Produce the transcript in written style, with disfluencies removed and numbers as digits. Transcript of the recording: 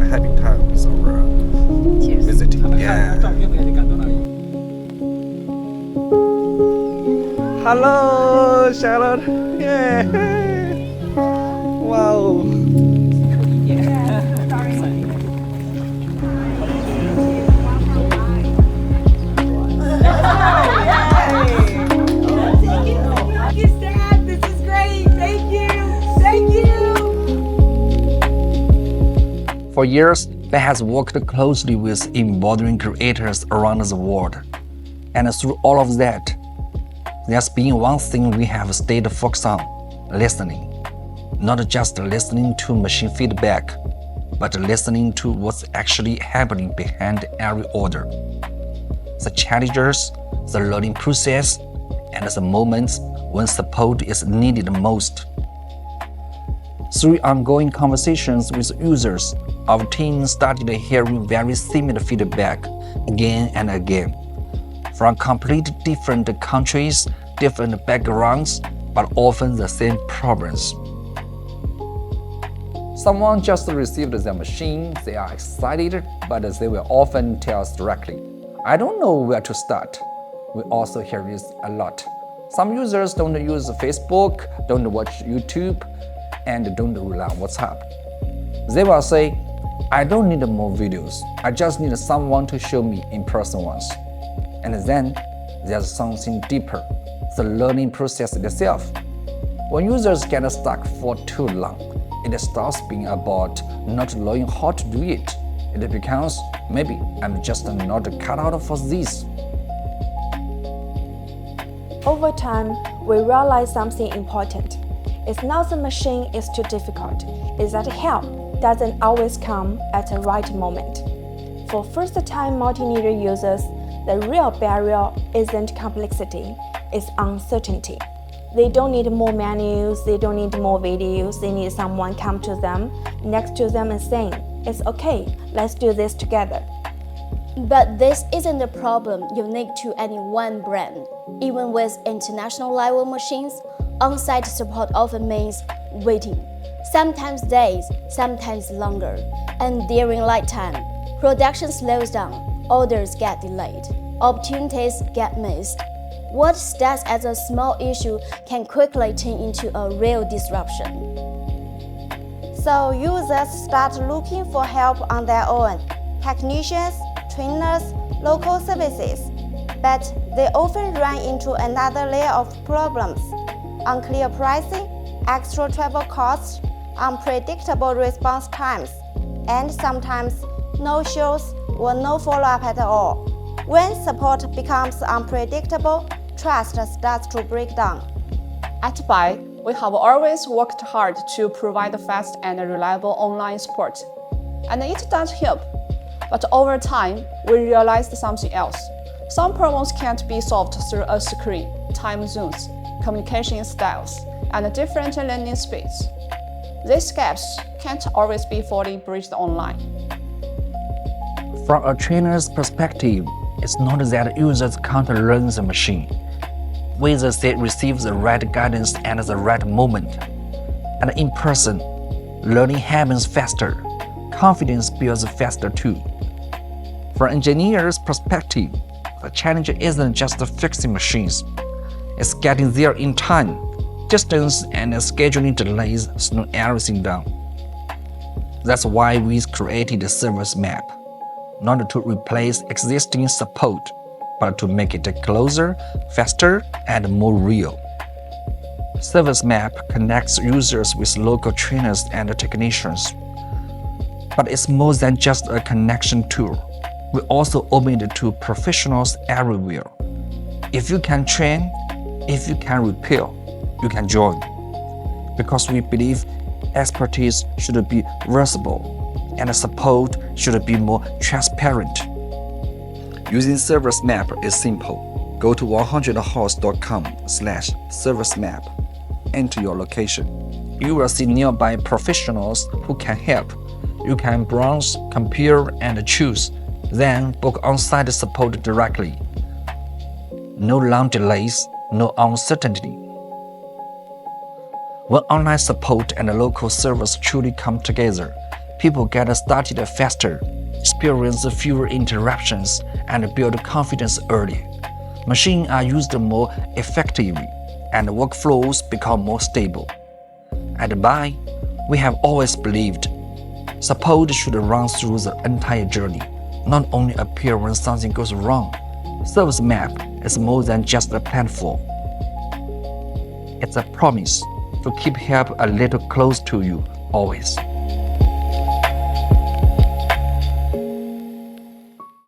a happy time with our visiting. Yeah. Hello, Charlotte. Yeah. Wow. For years, BAi has worked closely with embroidery creators around the world. And through all of that, there's been one thing we have stayed focused on: listening. Not just listening to machine feedback, but listening to what's actually happening behind every order. The challenges, the learning process, and the moments when support is needed most. Through ongoing conversations with users, our team started hearing very similar feedback again and again, from completely different countries, different backgrounds, but often the same problems. Someone just received their machine, they are excited, but they will often tell us directly, "I don't know where to start." We also hear this a lot. Some users don't use Facebook, don't watch YouTube, and don't rely on WhatsApp. They will say, "I don't need more videos, I just need someone to show me in person once." And then there's something deeper, the learning process itself. When users get stuck for too long, it stops being about not knowing how to do it. It becomes, maybe I'm just not cut out for this. Over time, we realize something important. It's not the machine is too difficult, it's that help doesn't always come at the right moment. For first-time multimedia users, the real barrier isn't complexity, it's uncertainty. They don't need more menus, they don't need more videos, they need someone come to them, next to them and saying, "It's okay, let's do this together." But this isn't a problem unique to any one brand. Even with international level machines, on-site support often means waiting, sometimes days, sometimes longer. And during lag time, production slows down, orders get delayed, opportunities get missed. What starts as a small issue can quickly turn into a real disruption. So users start looking for help on their own, technicians, trainers, local services. But they often run into another layer of problems: unclear pricing, extra travel costs, unpredictable response times, and sometimes no shows or no follow-up at all. When support becomes unpredictable, trust starts to break down. At BAi, we have always worked hard to provide fast and reliable online support. And it does help. But over time, we realized something else. Some problems can't be solved through a screen, time zones, communication styles, and different learning speeds. These gaps can't always be fully bridged online. From a trainer's perspective, it's not that users can't learn the machine, whether they receive the right guidance at the right moment. And in person, learning happens faster, confidence builds faster too. From an engineer's perspective, the challenge isn't just fixing machines, it's getting there in time. Distance and scheduling delays slow everything down. That's why we created a service map, not to replace existing support, but to make it closer, faster, and more real. Service Map connects users with local trainers and technicians. But it's more than just a connection tool. We also open it to professionals everywhere. If you can train, if you can repair, you can join. Because we believe expertise should be versatile and support should be more transparent. Using Service Map is simple. Go to 100house.com/servicemap. Enter your location. You will see nearby professionals who can help. You can browse, compare, and choose, then book on-site support directly. No long delays, no uncertainty. When online support and local service truly come together, People get started faster, experience fewer interruptions, and build confidence early. Machines are used more effectively, and workflows become more stable. At BAi, we have always believed support should run through the entire journey, not only appear when something goes wrong. Service Map is more than just a platform. It's a promise to keep help a little close to you always.